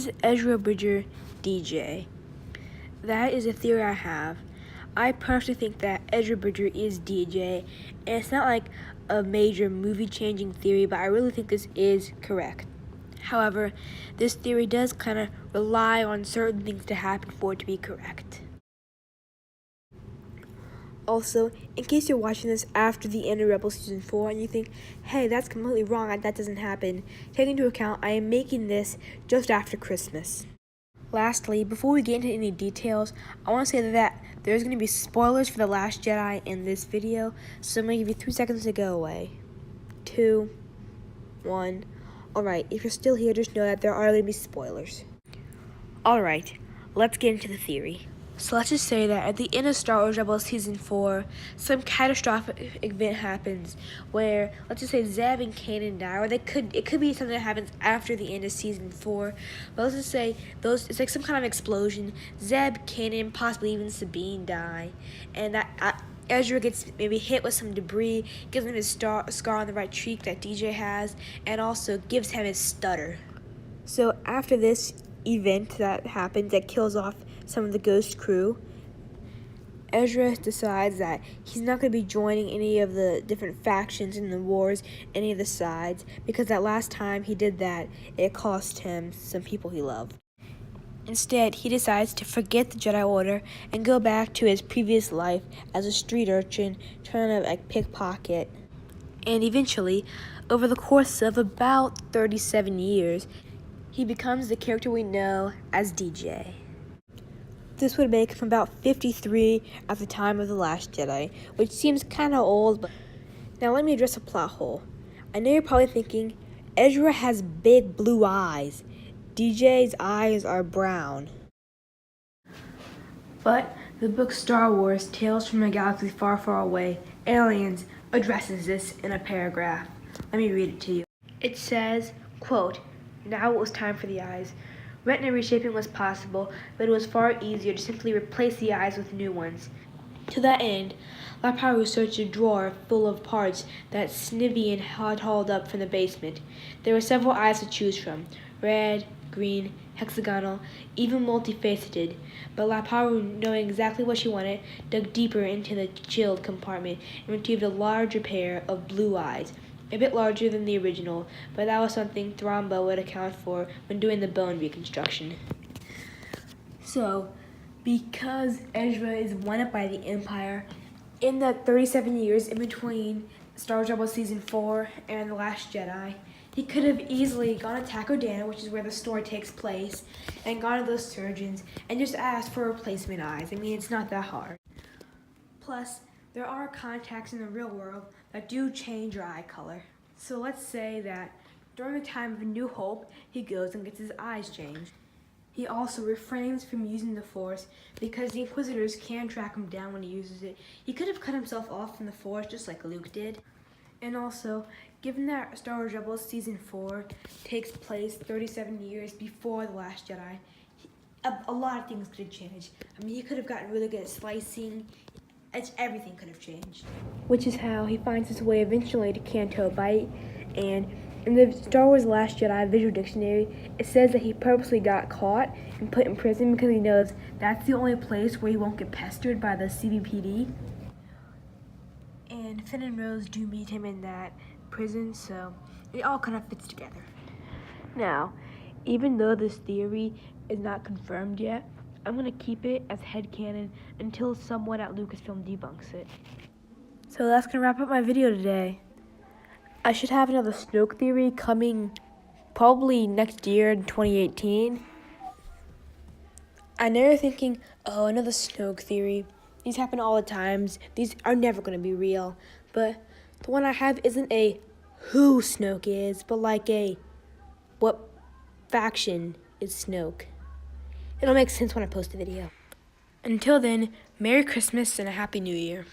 Is Ezra Bridger DJ? That is a theory I have. I personally think that Ezra Bridger is DJ, and it's not like a major movie-changing theory, but I really think this is correct. However, this theory does kind of rely on certain things to happen for it to be correct. Also, in case you're watching this after the end of Rebels Season 4 and you think, hey, that's completely wrong, that doesn't happen, take into account I am making this just after Christmas. Lastly, before we get into any details, I want to say that there's going to be spoilers for The Last Jedi in this video, so I'm going to give you 3 seconds to go away. 2, 1. Alright, if you're still here, just know that there are going to be spoilers. Alright, let's get into the theory. So let's just say that at the end of Star Wars Rebels Season 4, some catastrophic event happens where, let's just say, Zeb and Kanan die, or it could be something that happens after the end of Season 4, but let's just say it's like some kind of explosion. Zeb, Kanan, possibly even Sabine die, and that Ezra gets maybe hit with some debris, gives him his scar on the right cheek that DJ has, and also gives him his stutter. So after this event that happens that kills off some of the Ghost crew, Ezra decides that he's not going to be joining any of the different factions in the wars, any of the sides, because that last time he did that, it cost him some people he loved. Instead, he decides to forget the Jedi Order and go back to his previous life as a street urchin, trying to pickpocket. And eventually, over the course of about 37 years, he becomes the character we know as DJ. This would make him about 53 at the time of The Last Jedi, which seems kind of old, but now let me address a plot hole. I know you're probably thinking, Ezra has big blue eyes. DJ's eyes are brown. But the book Star Wars, Tales from a Galaxy Far, Far Away, Aliens, addresses this in a paragraph. Let me read it to you. It says, quote, "Now it was time for the eyes. Retina reshaping was possible, but it was far easier to simply replace the eyes with new ones. To that end, Laparu searched a drawer full of parts that Snivian had hauled up from the basement. There were several eyes to choose from, red, green, hexagonal, even multifaceted, but Laparu, knowing exactly what she wanted, dug deeper into the chilled compartment and retrieved a larger pair of blue eyes, a bit larger than the original, but that was something Thromba would account for when doing the bone reconstruction." So, because Ezra is one up by the Empire, in the 37 years in between Star Wars Rebels Season 4 and The Last Jedi, he could have easily gone to Takodana, which is where the story takes place, and gone to those surgeons and just asked for replacement eyes. I mean, it's not that hard. Plus, there are contacts in the real world that do change your eye color. So let's say that during the time of A New Hope, he goes and gets his eyes changed. He also refrains from using the Force because the Inquisitors can track him down when he uses it. He could have cut himself off from the Force just like Luke did. And also, given that Star Wars Rebels Season 4 takes place 37 years before The Last Jedi, a lot of things could have changed. I mean, he could have gotten really good at slicing. Everything could have changed. Which is how he finds his way eventually to Canto Bight, and in the Star Wars Last Jedi visual dictionary, it says that he purposely got caught and put in prison because he knows that's the only place where he won't get pestered by the CBPD. And Finn and Rose do meet him in that prison, so it all kind of fits together. Now, even though this theory is not confirmed yet, I'm going to keep it as headcanon until someone at Lucasfilm debunks it. So that's going to wrap up my video today. I should have another Snoke theory coming probably next year in 2018. I know you're thinking, oh, another Snoke theory. These happen all the times. These are never going to be real. But the one I have isn't a who Snoke is, but like a what faction is Snoke. It'll make sense when I post the video. Until then, Merry Christmas and a Happy New Year.